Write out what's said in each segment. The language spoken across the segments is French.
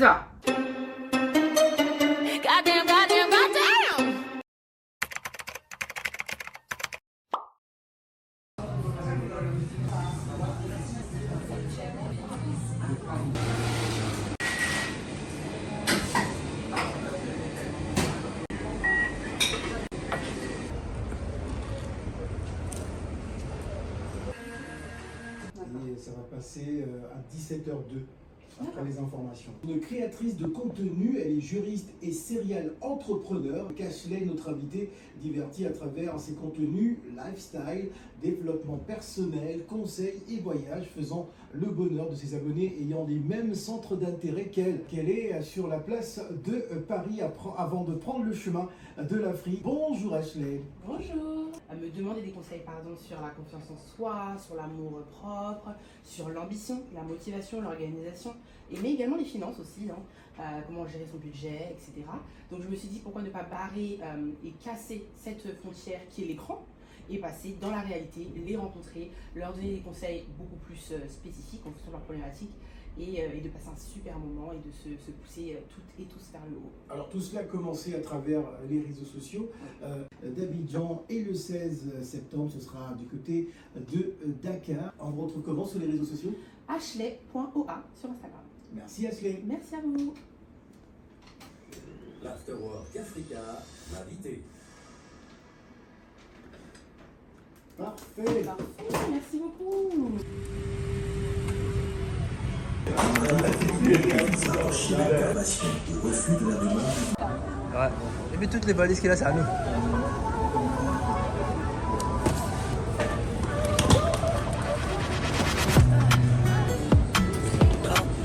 ça. Goddamn, goddamn, goddamn. Et ça va passer à 17h02 après les informations. Une créatrice de contenu, elle est juriste et serial entrepreneur. Ashley, notre invitée, divertit à travers ses contenus lifestyle, développement personnel, conseils et voyages, faisant le bonheur de ses abonnés ayant les mêmes centres d'intérêt qu'elle. Qu'elle est sur la place de Paris avant de prendre le chemin de l'Afrique. Bonjour Ashley. Bonjour. À me demander des conseils sur la confiance en soi, sur l'amour propre, sur l'ambition, la motivation, l'organisation, mais également les finances aussi, comment gérer son budget, etc. Donc je me suis dit pourquoi ne pas barrer et casser cette frontière qui est l'écran et passer dans la réalité, les rencontrer, leur donner des conseils beaucoup plus spécifiques en fonction de leurs problématiques et de passer un super moment et de se pousser toutes et tous vers le haut. Alors tout cela a commencé à travers les réseaux sociaux d'Abidjan et le 16 septembre, ce sera du côté de Dakar. On vous retrouve comment sur les réseaux sociaux? Ashley.oa sur Instagram. Merci Ashley. Merci à vous. L'Afterwork Africa, l'invité. Parfait. Parfait, merci beaucoup. Ouais. Et puis toutes les valises qu'il a, c'est à nous.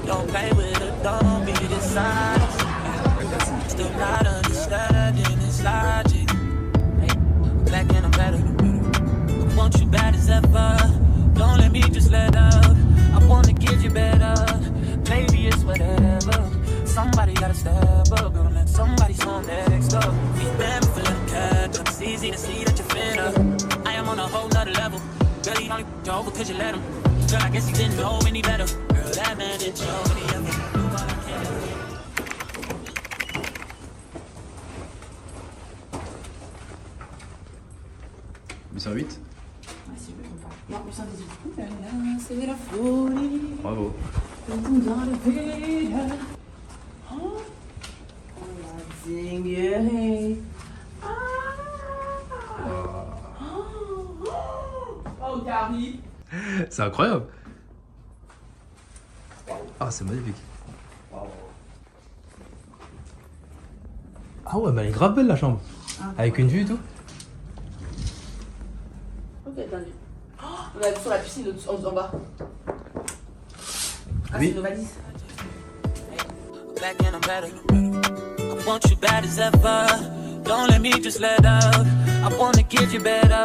Don't play with it, don't be dishonest. Still not understanding this logic. Hey, black and I'm better. I want you bad as ever. Don't let me just let up. I wanna give you better. Maybe it's whatever. Somebody gotta step up. Gonna let somebody on next up. Be them for little catch up. It's easy to see that you're finna. I am on a whole nother level. Girl, he only over cause you let him. Girl, I guess he didn't know any better. Girl, that man didn't show any effort. Do what I can. Mais c'est un 8. Ah, si je me trompe pas. Non, mais c'est un 18. Ouh là là, c'est la folie. Bravo. Dans le vide. Oh, la dinguerie. Oh, Carrie. C'est incroyable. Ah, c'est magnifique. Ah ouais, mais elle est grave belle la chambre. Avec une vue et tout. Ok, attendez. Oh, on a vu sur la piscine en bas. Ah, Oui. c'est nos valises. Back and I'm better. I want you bad as ever. Don't let me just let up. I wanna give you better.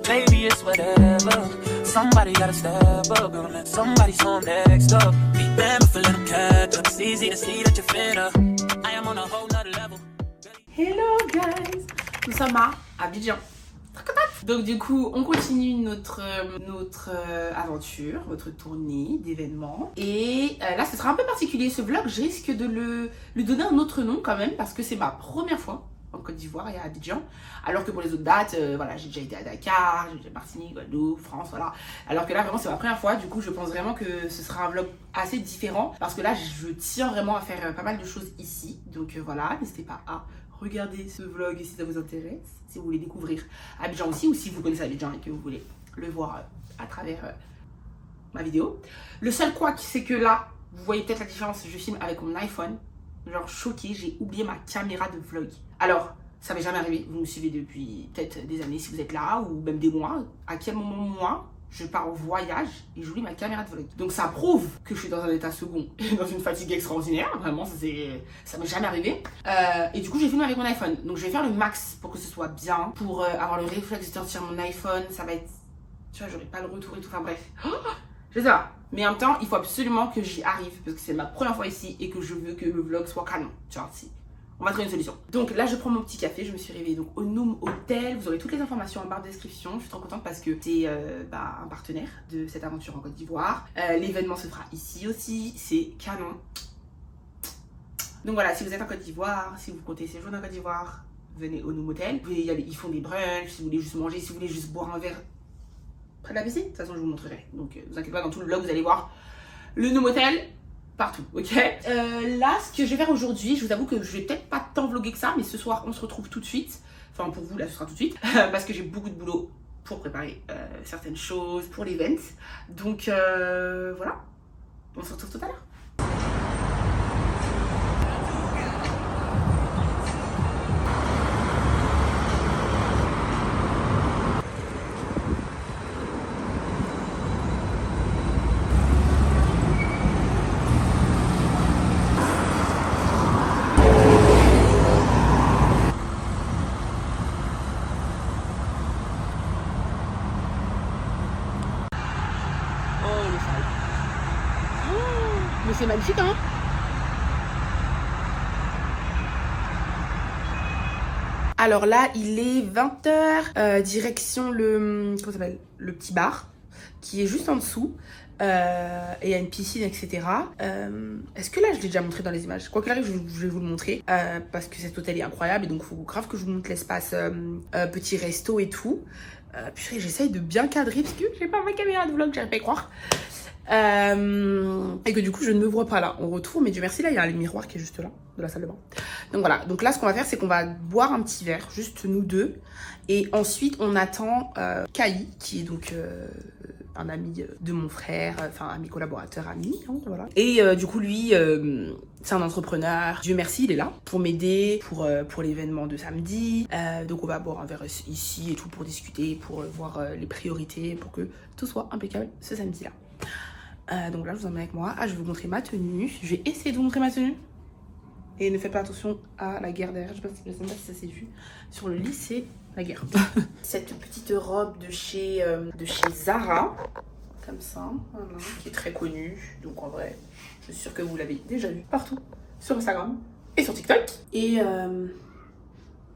Maybe it's whatever. Somebody gotta step up. Gonna let somebody on next up. Be them for little catch up. It's easy to see that you're finna. I am on a whole nother level. Hello guys. Nous sommes à Abidjan. Donc du coup, on continue notre aventure, notre tournée d'événements. Et là, ce sera un peu particulier ce vlog. Je risque de lui donner un autre nom quand même parce que c'est ma première fois en Côte d'Ivoire et à Abidjan. Alors que pour les autres dates, voilà, j'ai déjà été à Dakar, j'ai été à Martinique, Guadeloupe, France, voilà. Alors que là, vraiment, c'est ma première fois. Du coup, je pense vraiment que ce sera un vlog assez différent parce que là, je tiens vraiment à faire pas mal de choses ici. Donc voilà, n'hésitez pas à regardez ce vlog si ça vous intéresse, si vous voulez découvrir Abidjan aussi, ou si vous connaissez Abidjan et que vous voulez le voir à travers ma vidéo. Le seul quoi, c'est que là, vous voyez peut-être la différence, je filme avec mon iPhone, genre choqué, j'ai oublié ma caméra de vlog. Alors, ça m'est jamais arrivé, vous me suivez depuis peut-être des années si vous êtes là, ou même des mois. À quel moment moi, je pars au voyage et j'oublie ma caméra de vlog. Donc ça prouve que je suis dans un état second et dans une fatigue extraordinaire. Vraiment, ça m'est jamais arrivé. Et du coup, j'ai filmé avec mon iPhone. Donc je vais faire le max pour que ce soit bien. Pour avoir le réflexe de sortir mon iPhone, ça va être... Tu vois, j'aurai pas le retour et tout. Enfin bref. Je sais pas. Mais en même temps, il faut absolument que j'y arrive. Parce que c'est ma première fois ici et que je veux que le vlog soit canon. Tu vois, si. On va trouver une solution. Donc là, je prends mon petit café. Je me suis réveillée donc au Noom Hotel. Vous aurez toutes les informations en barre de description. Je suis trop contente parce que c'est un partenaire de cette aventure en Côte d'Ivoire. L'événement se fera ici aussi. C'est canon. Donc voilà, si vous êtes en Côte d'Ivoire, si vous comptez séjourner en Côte d'Ivoire, venez au Novotel. Vous pouvez y aller, ils font des brunchs, si vous voulez juste manger, si vous voulez juste boire un verre près de la piscine. De toute façon, je vous montrerai. Donc vous inquiétez pas, dans tout le vlog, vous allez voir le Novotel partout, ok. Là, ce que je vais faire aujourd'hui, je vous avoue que je vais peut-être pas tant vlogger que ça, mais ce soir, on se retrouve tout de suite. Enfin, pour vous, là, ce sera tout de suite, parce que j'ai beaucoup de boulot pour préparer certaines choses pour l'event. Donc voilà, on se retrouve tout à l'heure. Mais c'est magnifique, hein. Alors là, il est 20h, direction le, comment ça s'appelle, le petit bar, qui est juste en dessous. Et il y a une piscine, etc. Est-ce que là, je l'ai déjà montré dans les images? Quoi qu'il arrive, je vais vous le montrer, parce que cet hôtel est incroyable, et donc il faut grave que je vous montre l'espace petit resto et tout. Puis j'essaye de bien cadrer, parce que j'ai pas ma caméra de vlog, j'arrive pas à y croire. Et que du coup je ne me vois pas là en retour, mais Dieu merci, là il y a le miroir qui est juste là de la salle de bain. Donc voilà, donc là ce qu'on va faire, c'est qu'on va boire un petit verre, juste nous deux, et ensuite on attend Kai, qui est donc un ami de mon frère, enfin ami collaborateur, ami, hein, voilà. Et du coup lui c'est un entrepreneur, Dieu merci il est là pour m'aider pour l'événement de samedi. Donc on va boire un verre ici et tout pour discuter, pour voir les priorités, pour que tout soit impeccable ce samedi là. Donc là je vous emmène avec moi. Je vais vous montrer ma tenue. Je vais essayer de vous montrer ma tenue. Et ne faites pas attention à la guerre derrière. Je sais pas si ça s'est vu. Sur le lit, c'est la guerre. Cette petite robe de chez Zara. Comme ça. Voilà, qui est très connue. Donc en vrai, je suis sûre que vous l'avez déjà vu partout. Sur Instagram et sur TikTok. Et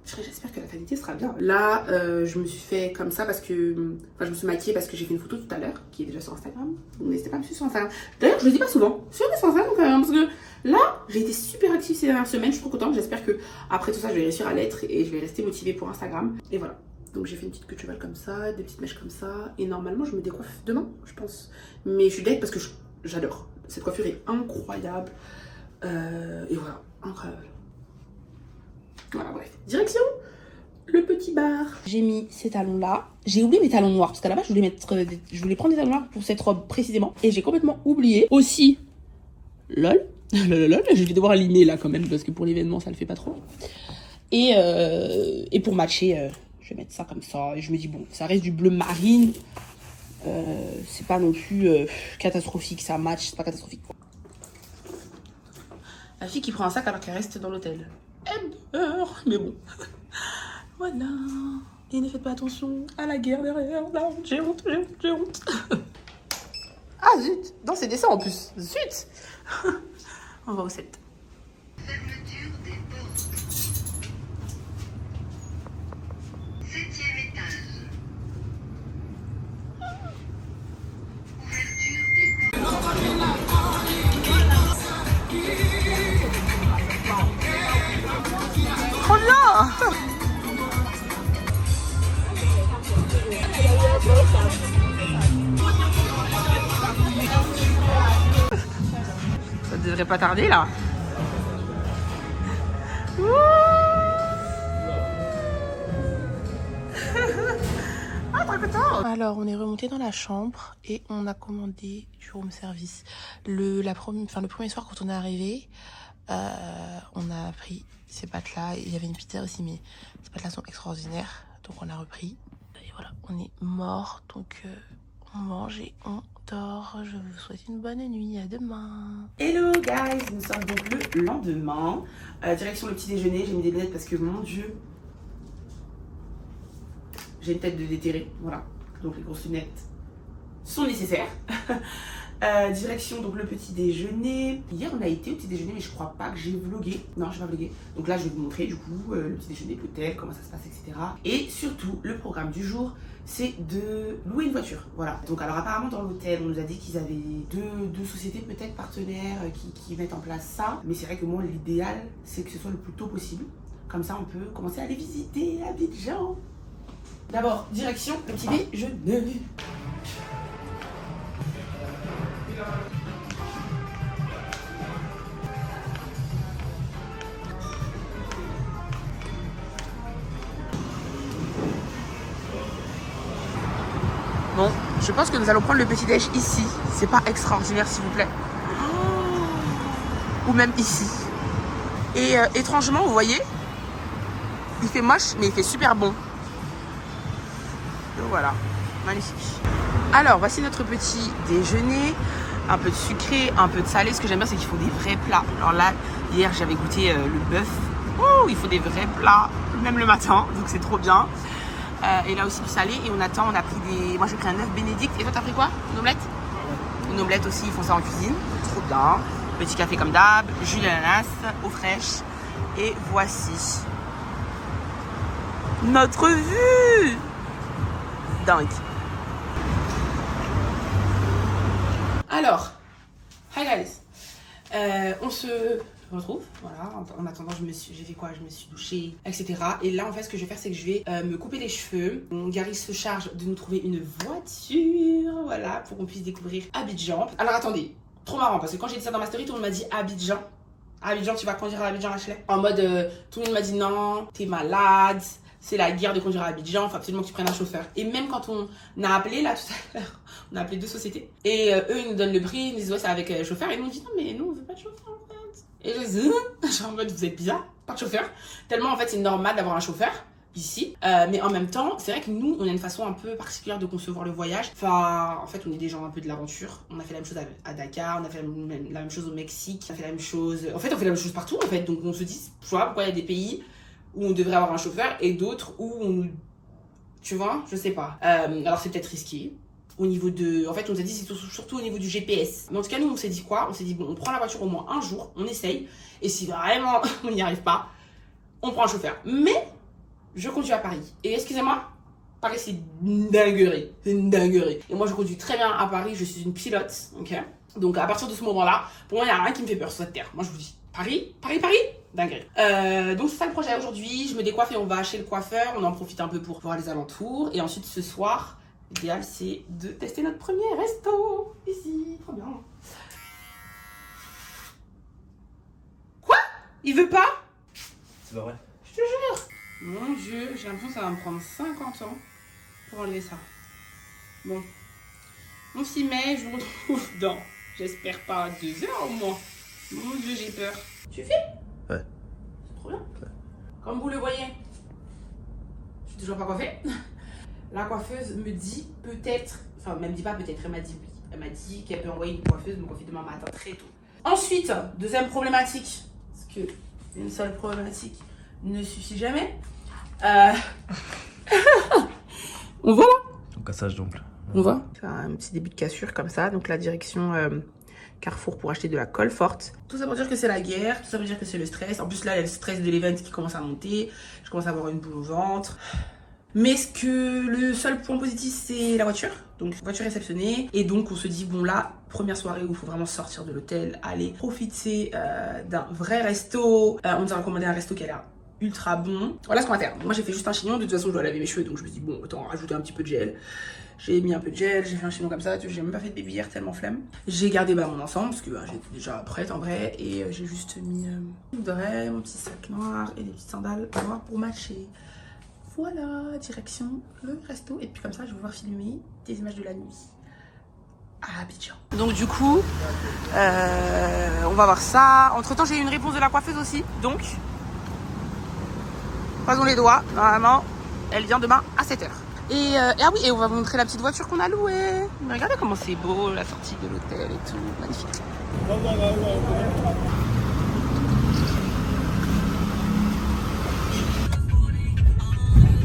j'espère que la qualité sera bien. Là, je me suis fait comme ça parce que... Enfin, je me suis maquillée parce que j'ai fait une photo tout à l'heure qui est déjà sur Instagram. Donc n'hésitez pas à me suivre sur Instagram. D'ailleurs, je le dis pas souvent. Suivez sur Instagram quand même, parce que là, j'ai été super active ces dernières semaines. Je suis trop contente. J'espère que après tout ça, je vais réussir à l'être et je vais rester motivée pour Instagram. Et voilà. Donc j'ai fait une petite queue de cheval comme ça, des petites mèches comme ça. Et normalement, je me décoiffe demain, je pense. Mais je suis deg parce que j'adore. Cette coiffure est incroyable. Et voilà, incroyable. Voilà, bref. Direction le petit bar. J'ai mis ces talons là. J'ai oublié mes talons noirs parce qu'à la base je voulais prendre des talons noirs pour cette robe précisément. Et j'ai complètement oublié. Aussi, lol. Je vais devoir aligner là quand même parce que pour l'événement ça le fait pas trop. Et pour matcher, je vais mettre ça comme ça. Et je me dis bon, ça reste du bleu marine. C'est pas non plus catastrophique. Ça match, c'est pas catastrophique. La fille qui prend un sac alors qu'elle reste dans l'hôtel. Mais bon, voilà. Et ne faites pas attention à la guerre derrière. Là, j'ai honte. Ah zut, non c'est descend en plus. Zut. On va au 7. Fermeture des portes. 7e étage. Ouverture des portes. Oh là. Ça devrait pas tarder là. Ah, trop content. Alors on est remonté dans la chambre et on a commandé du room service. Le premier soir quand on est arrivé, on a pris ces pâtes là. Il y avait une pizza aussi, mais ces pâtes là sont extraordinaires, donc on a repris. Et voilà, on est mort, donc on mange et on dort. Je vous souhaite une bonne nuit, à demain. Hello guys, nous sommes donc le lendemain. Direction le petit déjeuner, j'ai mis des lunettes parce que mon dieu, j'ai une tête de déterré, voilà. Donc les grosses lunettes, sont nécessaires. Direction donc le petit déjeuner. Hier on a été au petit déjeuner mais je crois pas que j'ai vlogué. Non, je vais pas vloguer. Donc là je vais vous montrer du coup le petit déjeuner de l'hôtel, comment ça se passe, etc. Et surtout le programme du jour, c'est de louer une voiture. Voilà. Donc alors apparemment dans l'hôtel on nous a dit qu'ils avaient deux sociétés peut-être partenaires qui mettent en place ça. Mais c'est vrai que moi l'idéal c'est que ce soit le plus tôt possible. Comme ça on peut commencer à aller visiter Abidjan. D'abord direction le petit déjeuner. Bon, je pense que nous allons prendre le petit déj ici. C'est pas extraordinaire, s'il vous plaît. Ou même ici. Et étrangement, vous voyez, il fait moche, mais il fait super bon. Donc voilà, magnifique. Alors, voici notre petit déjeuner. Un peu de sucré, un peu de salé. Ce que j'aime bien, c'est qu'il faut des vrais plats. Alors là, hier, j'avais goûté le bœuf. Oh, il faut des vrais plats, même le matin. Donc c'est trop bien. Et là aussi du salé. Et on attend, on a pris des... Moi j'ai pris un œuf bénédicte. Et toi t'as pris quoi? Une omelette? Une omelette aussi, ils font ça en cuisine. Trop bien. Petit café comme d'hab, jus d'ananas, eau fraîche. Et voici notre vue. Dingue. Alors, hi guys. On se retrouve, voilà. En attendant, j'ai fait quoi? Je me suis douchée, etc. Et là, en fait, ce que je vais faire, c'est que je vais me couper les cheveux. Mon Gary se charge de nous trouver une voiture, voilà, pour qu'on puisse découvrir Abidjan. Alors attendez, trop marrant, parce que quand j'ai dit ça dans ma story, tout le monde m'a dit Abidjan. Abidjan, tu vas conduire à Abidjan, Ashley? En mode, tout le monde m'a dit non, t'es malade. C'est la guerre de conduire à Abidjan, faut absolument que tu prennes un chauffeur. Et même quand on a appelé là tout à l'heure, on a appelé 2 sociétés. Et eux ils nous donnent le prix, ils nous disent ouais c'est avec chauffeur. Et nous on dit non mais nous on veut pas de chauffeur en fait. Et je dis genre en mode vous êtes bizarre, pas de chauffeur. Tellement en fait c'est normal d'avoir un chauffeur ici. Mais en même temps c'est vrai que nous on a une façon un peu particulière de concevoir le voyage. Enfin en fait on est des gens un peu de l'aventure. On a fait la même chose à Dakar, on a fait la même chose au Mexique, on a fait la même chose. En fait on fait la même chose partout en fait. Donc on se dit je vois pourquoi il y a des pays où on devrait avoir un chauffeur et d'autres où on... Tu vois, je sais pas. Alors c'est peut-être risqué. Au niveau de... En fait, on nous a dit c'est surtout au niveau du GPS. Mais en tout cas, nous, on s'est dit quoi? On s'est dit, bon, on prend la voiture au moins un jour, on essaye. Et si vraiment on n'y arrive pas, on prend un chauffeur. Mais, je conduis à Paris. Et excusez-moi, Paris, c'est une dinguerie. C'est une dinguerie. Et moi, je conduis très bien à Paris. Je suis une pilote, ok? Donc, à partir de ce moment-là, pour moi, il n'y a rien qui me fait peur sur cette terre. Moi, je vous dis, Paris, dinguerie. Donc c'est ça le projet aujourd'hui, je me décoiffe et on va chez le coiffeur, on en profite un peu pour voir les alentours. Et ensuite ce soir, l'idéal c'est de tester notre premier resto, ici, trop bien. Quoi? Il veut pas? C'est pas vrai. Je te jure. Mon Dieu, j'ai l'impression que ça va me prendre 50 ans pour enlever ça. Bon, on s'y met, je vous retrouve dans, j'espère pas 2 heures au moins. Mon Dieu, j'ai peur. Tu fais? Ouais. C'est trop bien. Ouais. Comme vous le voyez, je suis toujours pas coiffée. La coiffeuse me dit peut-être, enfin, elle me dit pas peut-être, elle m'a dit oui. Elle m'a dit qu'elle peut envoyer une coiffeuse me coiffer demain matin très tôt. Ensuite, deuxième problématique, parce que une seule problématique ne suffit jamais. On voit là? Ton cassage d'ongle. On voit? C'est un petit début de cassure comme ça, donc la direction... Carrefour pour acheter de la colle forte. Tout ça pour dire que c'est la guerre, tout ça veut dire que c'est le stress. En plus là il y a le stress de l'event qui commence à monter. Je commence à avoir une boule au ventre. Mais ce que le seul point positif c'est la voiture. Donc voiture réceptionnée. Et donc on se dit bon là, première soirée où il faut vraiment sortir de l'hôtel, aller profiter d'un vrai resto. On nous a recommandé un resto qui a l'air ultra bon. Voilà ce qu'on va faire. Moi j'ai fait juste un chignon, de toute façon je dois laver mes cheveux. Donc je me suis dit bon autant rajouter un petit peu de gel. J'ai mis un peu de gel, j'ai fait un chignon comme ça, j'ai même pas fait de baby hier tellement flemme. J'ai gardé mon ensemble parce que j'étais déjà prête en vrai et j'ai juste mis mon petit sac noir et des petites sandales noires pour matcher. Voilà, direction le resto et puis comme ça je vais pouvoir filmer des images de la nuit à Abidjan. Donc du coup, on va voir ça. Entre temps j'ai eu une réponse de la coiffeuse aussi, donc croisons les doigts, normalement elle vient demain à 7h. Et ah oui, et on va vous montrer la petite voiture qu'on a louée. Mais regardez comment c'est beau, la sortie de l'hôtel et tout, magnifique.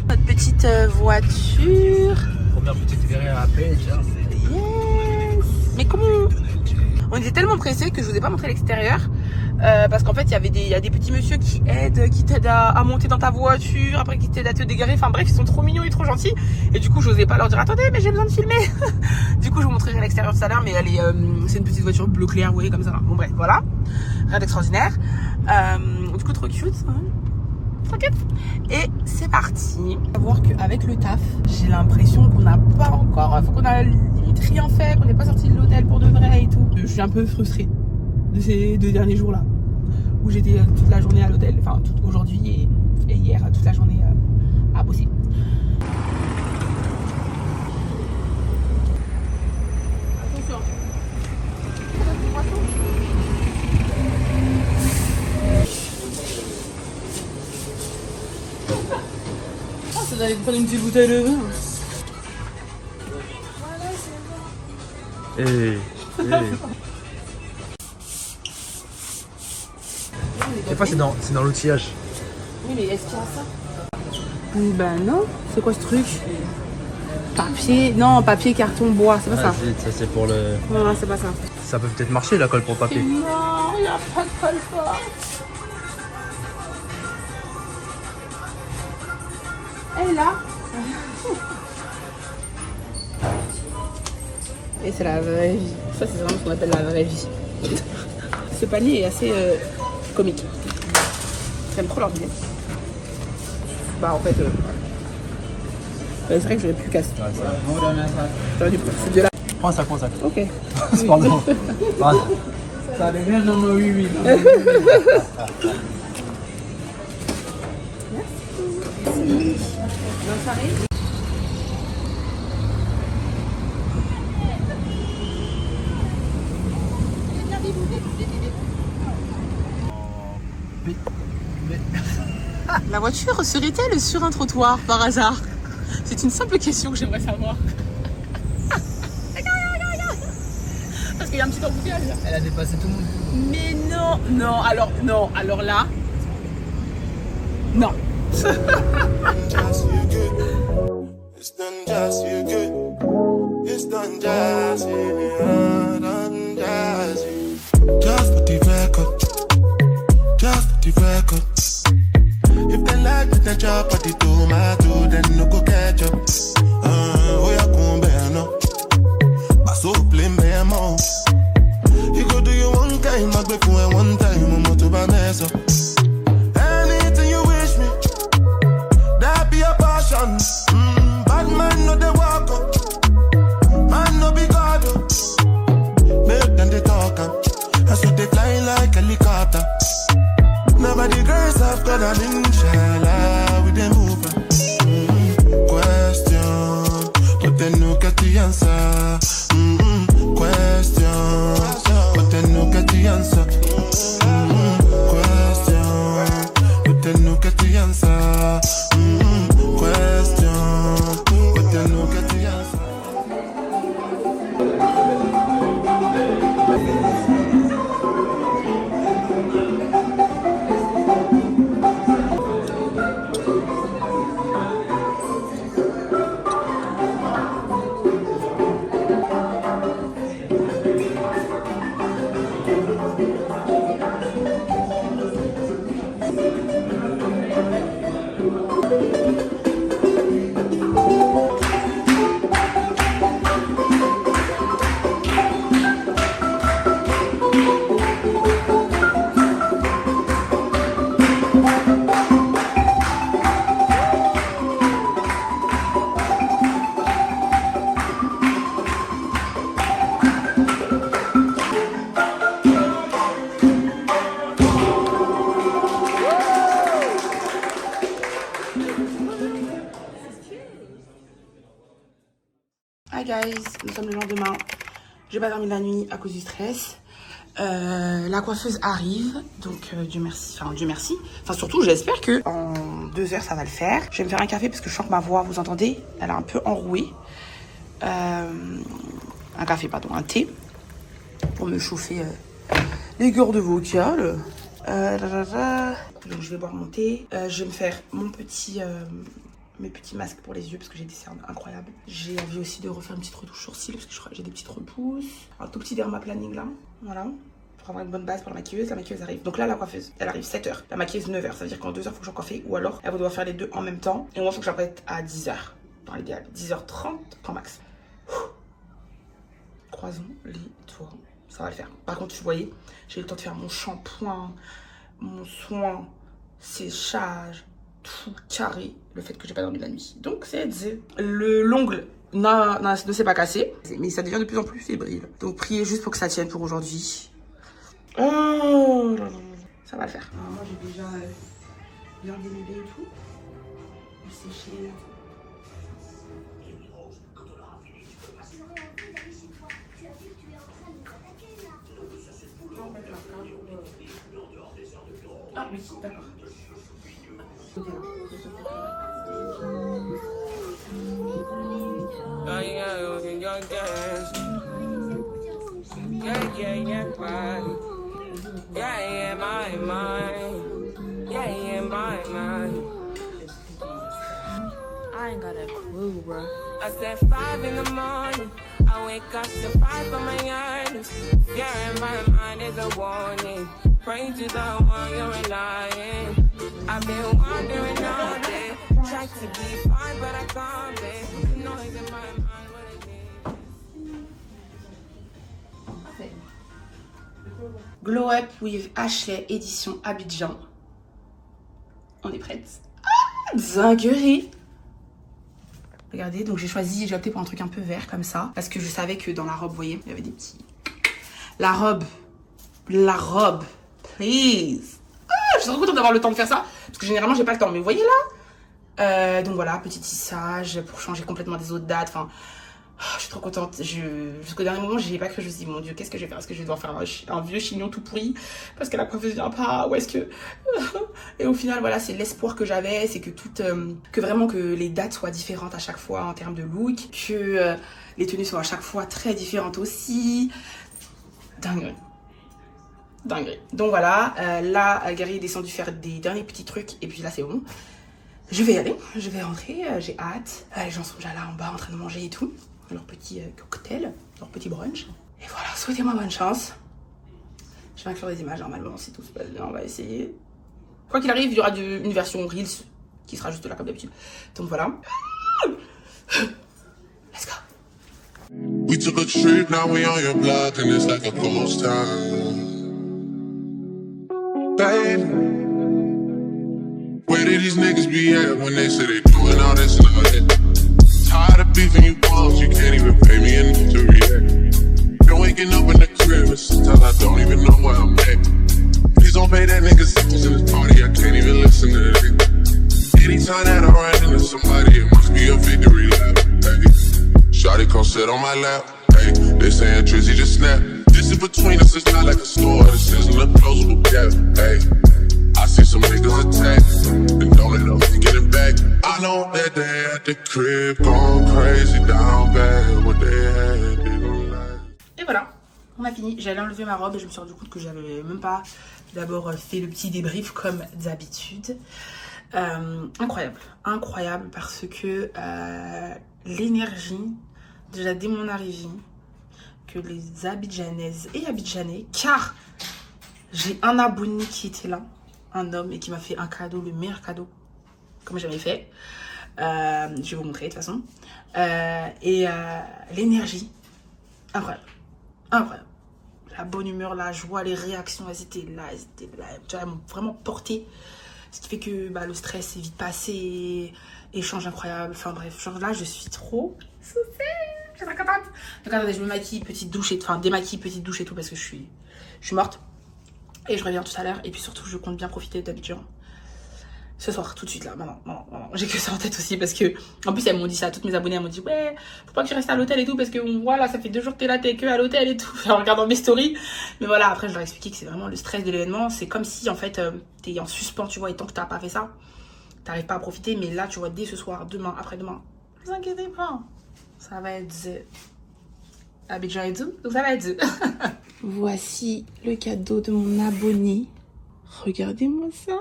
Notre petite voiture. Première petite virée à la paix déjà. Yeah. était tellement pressés que je vous ai pas montré l'extérieur. Parce qu'en fait il y a des petits messieurs qui t'aident à monter dans ta voiture, après qui t'aident à te dégarer, enfin bref ils sont trop mignons et trop gentils, et du coup j'osais pas leur dire attendez mais j'ai besoin de filmer. Du coup je vous montrerai l'extérieur tout à l'heure, mais elle est c'est une petite voiture bleu clair, vous voyez comme ça. Bon bref voilà, rien d'extraordinaire. Du coup trop cute hein. T'inquiète. Et c'est parti. À voir qu'avec le taf, j'ai l'impression qu'on n'a pas encore, qu'on a limite rien fait, qu'on n'est pas sorti de l'hôtel pour de vrai et tout. Je suis un peu frustrée de ces 2 derniers jours là, où j'étais toute la journée à l'hôtel, enfin aujourd'hui et hier toute la journée à bosser. Attention. Vous allez prendre une petite bouteille de vin. Des fois, c'est dans l'outillage. Oui, mais est-ce qu'il y a ça? Ben non. C'est quoi ce truc? Papier. Non, papier, carton, bois. C'est pas ça. Ça, c'est pour le. Non, c'est pas ça. Ça peut peut-être marcher la colle pour le papier. Non, il n'y a pas de colle forte. Elle est là. Et c'est la vraie vie. Ça, c'est vraiment ce qu'on appelle la vraie vie. Ce panier est assez comique. J'aime trop leur business. Bah, en fait, c'est vrai que j'aurais pu casser. J'aurais dû prendre. C'est de la. Prends ça. Ok. Pardon. Ça devient non, oui. Bonne soirée. La voiture serait-elle sur un trottoir par hasard? C'est une simple question que j'aimerais savoir. Parce qu'il y a un petit embouteillage là. Elle a dépassé tout le monde. Mais non, alors là, non. It's done just you good. It's done just you, done just you. Just for the record. Just for the record. If they like me, then chop at the tomato, then no go catch up. Oh yeah, come bear no. Basso play me mo. You go do you one time, I go for one time, I'm to buy mess up. Anything you wish me. That be a passion. Bad man no they walk up. Man no be God up. Make them they talk up. I saw they fly like a helicopter. Nobody girls after the inshallah with them move. Question, but they no get the answer. Question, but they no get the answer. Question, but they no get the answer. Question, but they no get the answer. Hi guys, nous sommes le lendemain. J'ai pas dormi la nuit à cause du stress. La coiffeuse arrive, donc Dieu merci. Enfin surtout j'espère que en 2 heures ça va le faire. Je vais me faire un café parce que je sens que ma voix, vous entendez, elle est un peu enrouée. Un café, pardon, un thé pour me chauffer les cordes vocales. Donc je vais boire mon thé. Je vais me faire mon petit mes petits masques pour les yeux parce que j'ai des cernes incroyables. J'ai envie aussi de refaire une petite retouche sourcils parce que je crois que j'ai des petites repousses. Un tout petit dermaplaning là, voilà. Pour avoir une bonne base pour la maquilleuse arrive. Donc là, la coiffeuse, elle arrive 7h. La maquilleuse 9h. Ça veut dire qu'en 2h, il faut que j'en coiffe. Ou alors, elle va devoir faire les deux en même temps. Et moi, il faut que j'arrête à 10h. Dans l'idéal. 10h30, grand max. Croisons les doigts. Ça va le faire. Par contre, vous voyez, j'ai eu le temps de faire mon shampoing, mon soin, séchage, tout carré. Le fait que j'ai pas dormi la nuit. Donc, c'est l'ongle ne s'est pas cassé. Mais ça devient de plus en plus fébrile. Donc, priez juste pour que ça tienne pour aujourd'hui. Oh là là, ça va le faire. Alors moi j'ai déjà bien dénudé et tout. Séché. Ah oui, d'accord. Yeah, my mind. Yeah, my mind. I ain't got a clue, bro. I said 5 in the morning. I wake up to 5 for my earnings. Yeah, my mind is a warning. Pray to the one you're relying. I've been wandering all day. Try to be fine, but I can't be. Noise in my mind, what it is. Glow Up with Ashley, édition Abidjan. On est prête. Ah, dinguerie. Regardez, donc j'ai opté pour un truc un peu vert comme ça. Parce que je savais que dans la robe, vous voyez, il y avait des petits... La robe, please. Ah, je suis trop contente d'avoir le temps de faire ça. Parce que généralement, j'ai pas le temps. Mais vous voyez là, donc voilà, petit tissage pour changer complètement des autres dates. Enfin, je suis trop contente. Jusqu'au dernier moment, j'y ai pas cru. Je me suis dit, mon Dieu, qu'est-ce que je vais faire? Est-ce que je vais devoir faire un vieux chignon tout pourri parce que la coiffeuse vient pas? Ou est-ce que... Et au final, voilà, c'est l'espoir que j'avais. C'est que que vraiment que les dates soient différentes à chaque fois en termes de look. Que les tenues soient à chaque fois très différentes aussi. Dingue. Donc voilà, là, Gary est descendu faire des derniers petits trucs. Et puis là, c'est bon. Je vais y aller. Je vais rentrer. J'ai hâte. Les gens sont déjà là en bas en train de manger et tout. Leur petit cocktail, leur petit brunch. Et voilà, souhaitez-moi bonne chance. Je vais inclure des images normalement si tout se passe bien, on va essayer. Quoi qu'il arrive, il y aura une version Reels qui sera juste là comme d'habitude. Donc voilà. Let's go. We took a trip, now we on your block, and it's like a ghost town. Baby, where did these niggas be at when they say they doing all this and all that? Tired of beefing you balls, you can't even pay me enough to react. Been waking up in the crib and sometimes I don't even know where I'm at. Please don't pay that nigga $6 in this party, I can't even listen to that. Anytime that I run into somebody, it must be a victory lap. Hey, shawty come sit on my lap. Hey, they saying Drizzy just snap. This is between us, it's not like a store, this isn't a closable gap. Hey, I see some niggas attack, and don't let them get it back. I know that they at the crib going crazy down bad. What they had, they don't like. Et voilà, on a fini. J'allais enlever ma robe et je me suis rendu compte que j'avais même pas d'abord fait le petit débrief comme d'habitude. Incroyable parce que l'énergie, déjà dès mon arrivée, que les Abidjanaises et Abidjanais, car j'ai un abonné qui était là, un homme, et qui m'a fait un cadeau, le meilleur cadeau comme j'avais fait. Je vais vous montrer de toute façon. L'énergie, incroyable. La bonne humeur, la joie, les réactions, elles étaient là. Elles m'ont vraiment porté. Ce qui fait que le stress est vite passé. Échange incroyable. Enfin bref, genre là, je suis trop soufflée. Je suis très contente. Donc attendez, je me maquille, petite douche et démaquille, petite douche et tout parce que je suis morte. Et je reviens tout à l'heure. Et puis surtout, je compte bien profiter d'Abidjan. Ce soir, tout de suite là, maintenant. J'ai que ça en tête aussi parce que, en plus, elles m'ont dit ça, toutes mes abonnées, elles m'ont dit, ouais, faut pas que tu restes à l'hôtel et tout parce que, voilà, ça fait 2 jours que t'es là, t'es que à l'hôtel et tout, en regardant mes stories. Mais voilà, après, je leur ai expliqué que c'est vraiment le stress de l'événement. C'est comme si, en fait, t'es en suspens, tu vois, et tant que t'as pas fait ça, t'arrives pas à profiter. Mais là, tu vois, dès ce soir, demain, après-demain, ne vous inquiétez pas, ça va être Abidjan et tout, donc ça va être Voici le cadeau de mon abonné. Regardez-moi ça.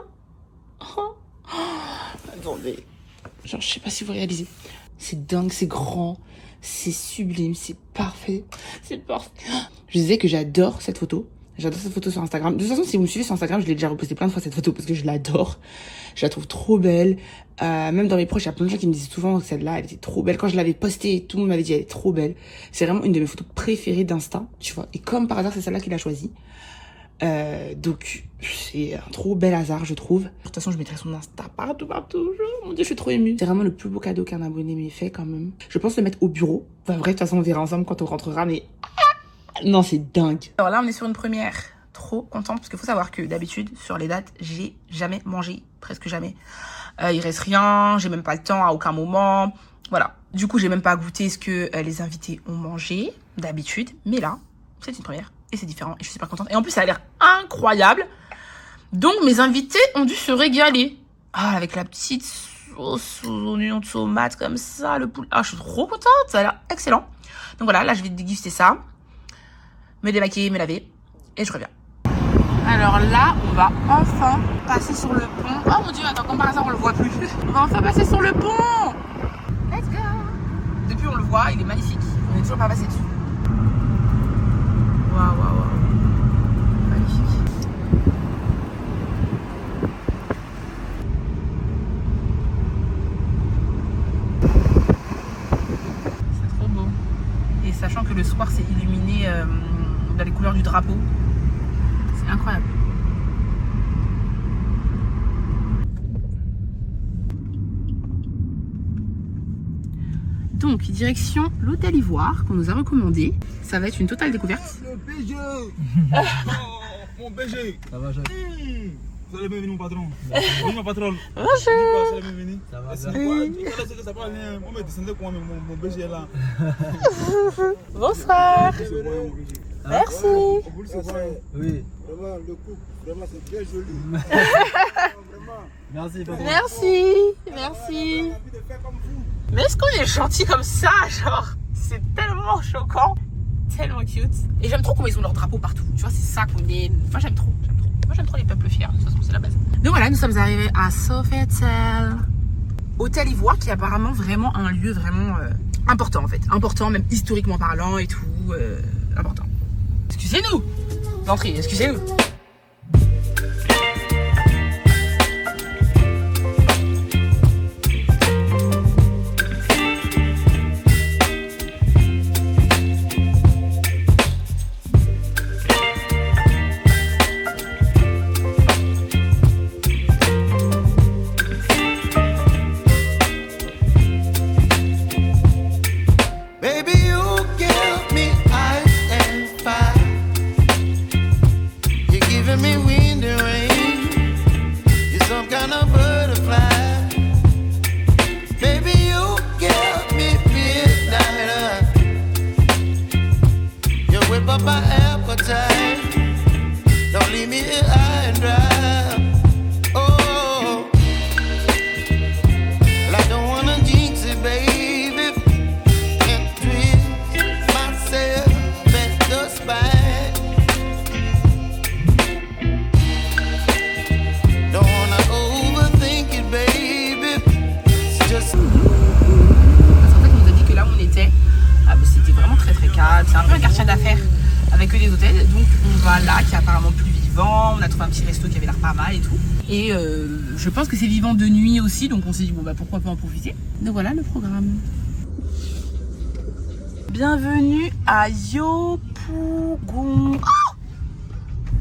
Oh. Attendez, Genre, je sais pas si vous réalisez. C'est dingue, c'est grand, c'est sublime, c'est parfait. C'est parfait. Je disais que j'adore cette photo. J'adore cette photo sur Instagram. De toute façon, si vous me suivez sur Instagram, je l'ai déjà repostée plein de fois cette photo parce que je l'adore. Je la trouve trop belle. Même dans mes proches, il y a plein de gens qui me disaient souvent que celle-là, elle était trop belle. Quand je l'avais postée, tout le monde m'avait dit elle est trop belle. C'est vraiment une de mes photos préférées d'Insta, tu vois. Et comme par hasard, c'est celle-là qu'il a choisie. Donc c'est un trop bel hasard, je trouve. De toute façon, je mettrai son Insta partout. Mon Dieu, je suis trop émue. C'est vraiment le plus beau cadeau qu'un abonné m'ait fait quand même. Je pense le mettre au bureau. Enfin bref, de toute façon, on verra ensemble quand on rentrera, mais non, c'est dingue. Alors là, on est sur une première. Trop contente parce qu'il faut savoir que d'habitude sur les dates, j'ai jamais mangé, presque jamais. Il reste rien, j'ai même pas le temps à aucun moment. Voilà. Du coup, j'ai même pas goûté ce que les invités ont mangé d'habitude, mais là, c'est une première. Et c'est différent, et je suis super contente. Et en plus, ça a l'air incroyable. Donc, mes invités ont dû se régaler. Ah, avec la petite sauce aux oignons de tomate comme ça, le poulet. Ah, je suis trop contente, ça a l'air excellent. Donc voilà, là, je vais déguster ça. Me démaquiller, me laver. Et je reviens. Alors là, on va enfin passer sur le pont. Oh mon Dieu, attends, comme par hasard, on le voit plus. On va enfin passer sur le pont. Let's go. Depuis, on le voit, il est magnifique. On n'est toujours pas passé dessus. Waouh, waouh, waouh. Magnifique. C'est trop beau. Et sachant que le soir, c'est illuminé dans les couleurs du drapeau. C'est incroyable. Donc, direction l'hôtel Ivoire qu'on nous a recommandé. Ça va être une totale découverte. Le BG. Mon BG. Ça va, Jacques? Vous allez bienvenue, mon patron. Bonjour, mon patron. Bonjour. Vous allez bienvenue. Ça va, ça va bien. On me descendait quoi, mon BG est là. Bonsoir. Merci. Vous le savez. Oui. Vraiment, le couple, vraiment, c'est bien joli. Merci, patron. Merci. Merci. Mais est-ce qu'on est gentil comme ça, genre? C'est tellement choquant. Tellement cute. Et j'aime trop comment ils ont leur drapeau partout. Tu vois, c'est ça qu'on aime. Enfin, j'aime trop. Moi, j'aime trop les peuples fiers. De toute façon, c'est la base. Donc voilà, nous sommes arrivés à Sofitel. Hôtel Ivoire, qui est apparemment vraiment un lieu vraiment important, en fait. Important, même historiquement parlant et tout. Important. Excusez-nous d'entrer, excusez-nous. C'est un peu un quartier d'affaires avec que des hôtels, donc on va là qui est apparemment plus vivant. On a trouvé un petit resto qui avait l'air pas mal et tout, et je pense que c'est vivant de nuit aussi, donc on s'est dit bon bah pourquoi pas en profiter. Donc voilà le programme. Bienvenue à Yopougon.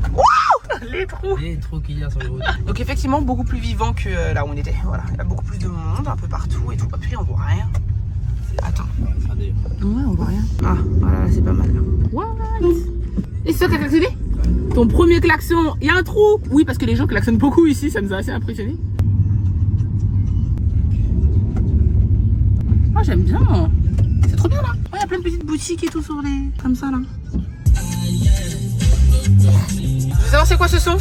Oh wow, les trous qu'il y a sur les routes. Donc effectivement beaucoup plus vivant que là où on était. Voilà, il y a beaucoup plus de monde un peu partout et tout. Puis on voit rien. Attends. Ouais, on voit rien. Ah, voilà, c'est pas mal. What? Et c'est toi qui as klaxonné? Ton premier klaxon, il y a un trou? Oui, parce que les gens klaxonnent beaucoup ici, ça nous a assez impressionné. Oh, j'aime bien. C'est trop bien là. Oh, il y a plein de petites boutiques et tout sur les... comme ça là. Tu veux savoir c'est quoi ce son?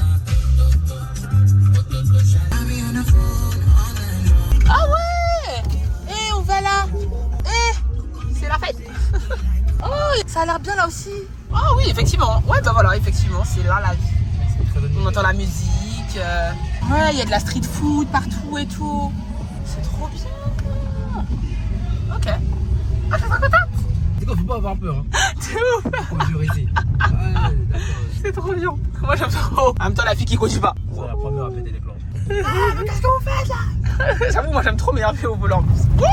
Ah ouais! Eh, on va là. C'est la fête. Oh, ça a l'air bien là aussi. Oh oui, effectivement. Ouais, bah voilà, effectivement, c'est là la vie. On entend la musique. Ouais, il y a de la street food partout et tout. C'est trop bien. Ok. Ah, je suis trop contente. C'est quoi, faut pas avoir peur. Hein. C'est ouf. Conduire ici. Ouais, d'accord. C'est trop bien. Moi j'aime trop. En même temps, la fille qui conduit pas. C'est la première à péter les plombs. Ah, mais qu'est-ce que vous faites là? J'avoue, moi j'aime trop m'énerver au volant en plus. Wow.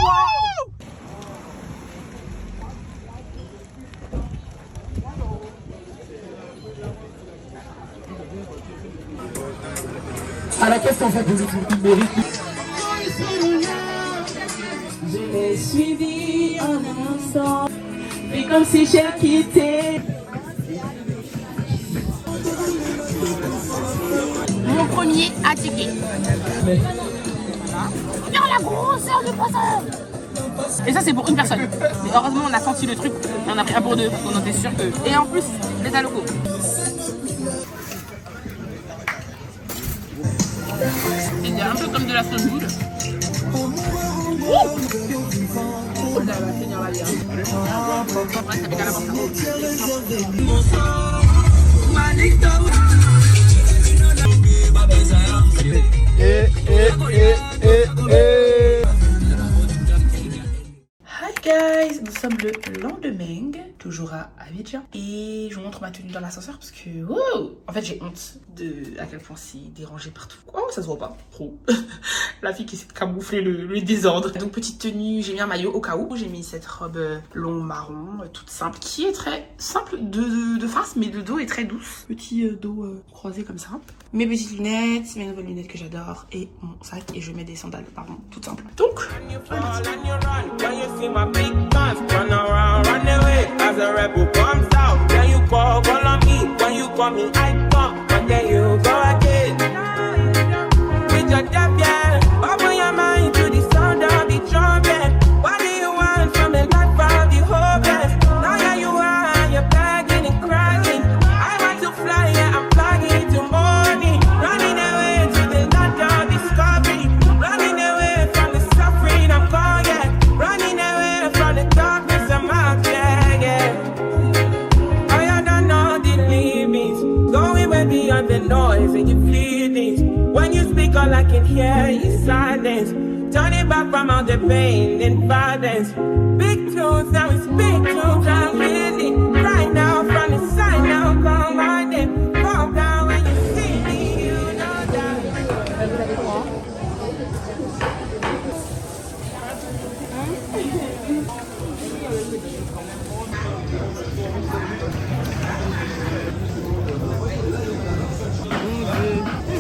Alors qu'est-ce qu'on fait pour vous mérite? Je l'ai suivi en instant, et comme si j'ai quitté. Mon premier à ticket. Regarde la grosseur du poisson. Et ça c'est pour une personne. Mais heureusement on a senti le truc et on a pris un pour deux parce qu'on était sûr que... Et en plus, les alocos. C'est un peu comme de la sauce boule. Oh, ça va finir la vie. Ouais, ça fait qu'à la banque. Hi guys, nous sommes le lendemain, toujours à Abidjan, et je vous montre ma tenue dans l'ascenseur parce que wow, en fait j'ai honte de à quel point c'est dérangé partout. Oh, ça se voit pas trop. La fille qui essaie de camoufler le désordre. Donc petite tenue, j'ai mis un maillot au cas où. J'ai mis cette robe long marron, toute simple, qui est très simple de face, mais de dos est très douce. Petit dos croisé comme ça. Mes petites lunettes, mes nouvelles lunettes que j'adore, et mon sac, et je mets des sandales, pardon, toutes simples. Donc, voilà. I can hear your silence. Turn it back from all the pain and violence. Big tunes, now it's big tunes. I'm really right now from the side now. Come on and fall down when you see me. You know that.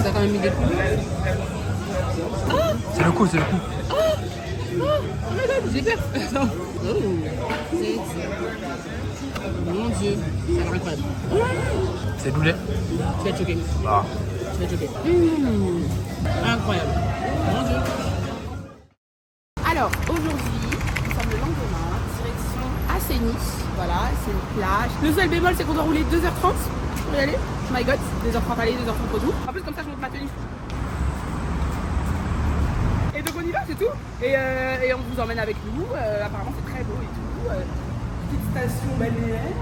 T'as quand même mis des coups. C'est le coup, c'est le coup. Oh my god, j'ai peur. Attends. Oh, mon dieu, c'est incroyable. C'est doulet. Tu vas être choqué. Ah. Tu vas être choqué. Incroyable. Mon dieu. Alors, aujourd'hui, nous sommes le lendemain, direction Assény. Voilà, c'est une plage. Le seul bémol, c'est qu'on doit rouler 2h30 pour y aller. Oh my god, 2h30 aller, 2h30 retour. En plus, comme ça, je monte ma tenue. Et donc on y va, c'est tout. Et on vous emmène avec nous. Apparemment c'est très beau et tout. Petite station balnéaire.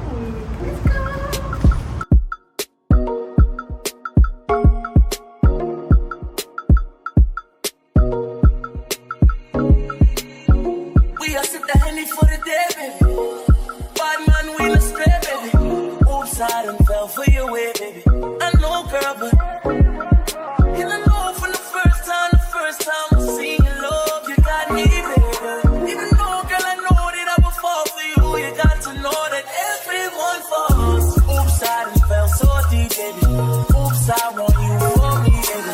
We are sit the Henny for the day, baby. Bad man, we let's play, baby. Oops, I done fell for your way, baby. I know, girl, but you don't know from the first time I see your love, you got me, baby. Even though, girl, I know that I will fall for you, you got to know that everyone falls. Oops, I done fell so deep, baby. Oops, I want you for me, baby.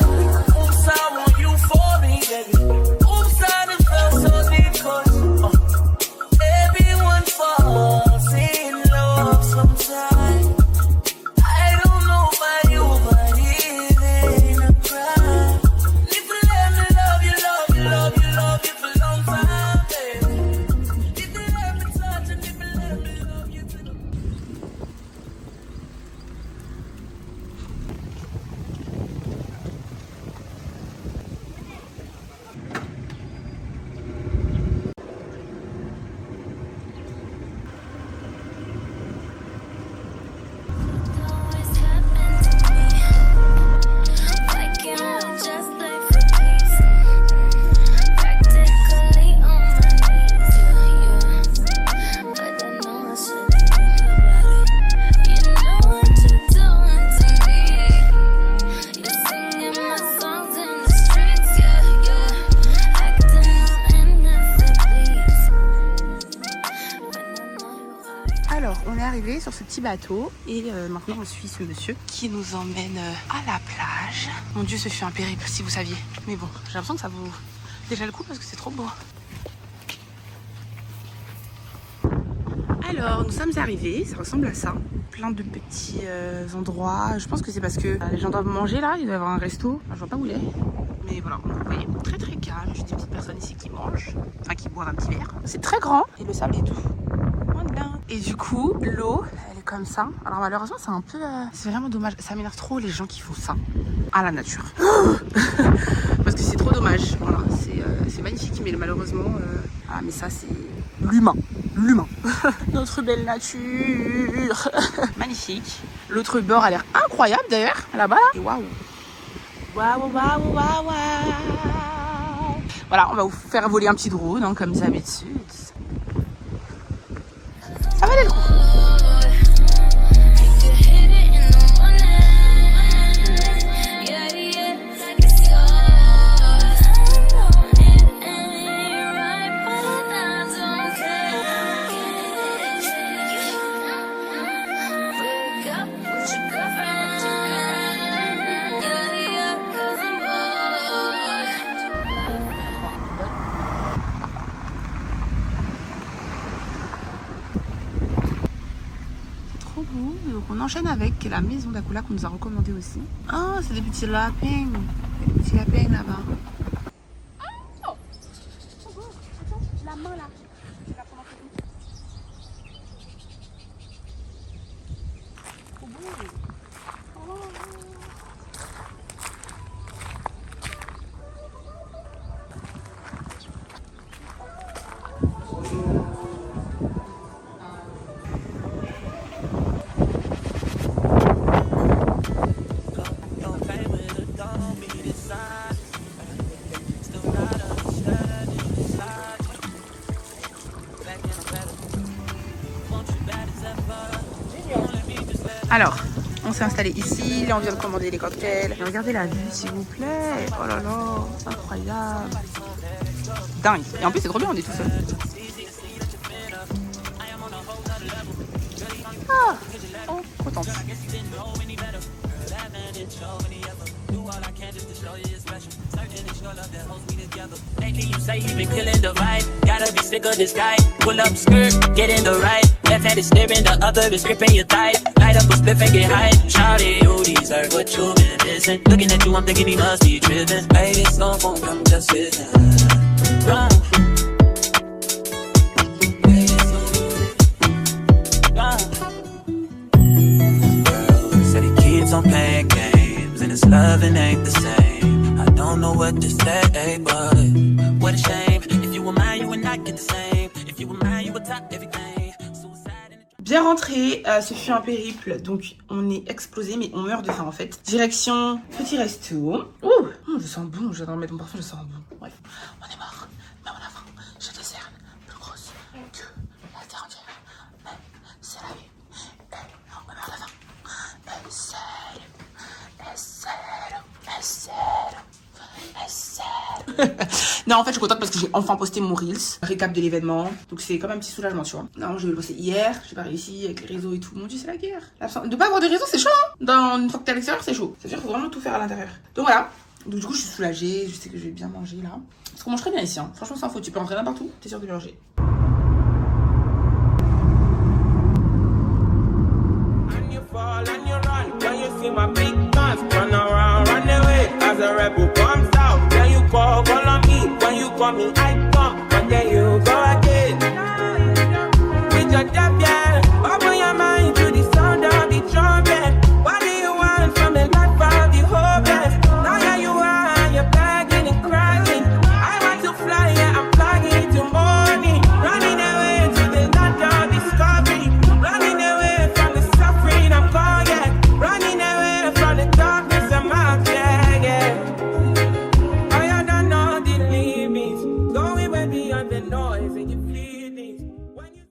Oops, I want you for me, baby. Oops, I done fell so deep, cause everyone falls in love sometimes. I don't know about you, but it's Alors, on est arrivé sur ce petit bateau et maintenant on suit ce monsieur qui nous emmène à la plage. Mon Dieu, ce fut un périple si vous saviez. Mais bon, j'ai l'impression que ça vaut déjà le coup parce que c'est trop beau. Alors, nous sommes arrivés, ça ressemble à ça. Plein de petits endroits. Je pense que c'est parce que les gens doivent manger là, ils doivent avoir un resto. Enfin, je vois pas où il est. Mais voilà, vous voyez, très très calme. Juste des petites personnes ici qui mangent, enfin qui boivent un petit verre. C'est très grand et le sable est doux. Voilà. Et du coup, l'eau, elle est comme ça. Alors malheureusement, c'est un peu... c'est vraiment dommage. Ça m'énerve trop les gens qui font ça à la nature. Parce que c'est trop dommage. Voilà, c'est magnifique, mais malheureusement... Ah, mais ça, c'est l'humain. L'humain. Notre belle nature. Magnifique. L'autre bord a l'air incroyable d'ailleurs, là-bas. Là. Et waouh. Waouh, waouh, waouh, waouh. Voilà, on va vous faire voler un petit drone, hein, comme d'habitude. Ça valait le coup. Donc on enchaîne avec la maison d'Akula qu'on nous a recommandé aussi. Ah, c'est des petits lapins. Des petits lapins là-bas. Oh, la main là. Je vais la prendre en photo. Trop beau. Alors, on s'est installé ici, là on vient de commander les cocktails. Et regardez la vue s'il vous plaît. Oh là là, c'est incroyable. Dingue. Et en plus c'est trop bien, on est tout seul. Ah, oh, contente. Lately you say you been killing the vibe. Gotta be sick of this guy. Pull up skirt, get in the right. Left hand is staring, the other is gripping your thigh. Light up a spliff and get high. Shawty, you deserve what you've been missing. Looking at you, I'm thinking he must be driven. Baby, slow phone, come just listen. Run. Girl said he keeps on playing games and his loving ain't the same. I don't know what to say, but what a shame. If you were mine, you would not get the same. If you were mine, you would top everything. Bien rentré, ce fut un périple, donc on est explosé, mais on meurt de faim en fait. Direction petit resto. Ouh, je sens bon, je vais mettre mon parfum, je sens bon. Bref, on est mort, mais on a faim. J'ai des cernes plus grosses que la terre entière. Mais c'est la vie. On meurt de faim. Non, en fait, je suis contente parce que j'ai enfin posté mon Reels, récap de l'événement. Donc, c'est comme un petit soulagement, tu vois. Non, je vais le poster hier, j'ai pas réussi avec les réseaux et tout. Mon Dieu, c'est la guerre. De pas avoir de réseau, c'est chaud, hein. Une fois que t'es à l'extérieur, c'est chaud. C'est-à-dire qu'il faut vraiment tout faire à l'intérieur. Donc, voilà. Donc, du coup, je suis soulagée. Je sais que je vais bien manger là. Parce qu'on mange très bien ici, hein. Franchement, sans faute. Tu peux rentrer n'importe où, t'es sûr de manger. Call on me when you call me, I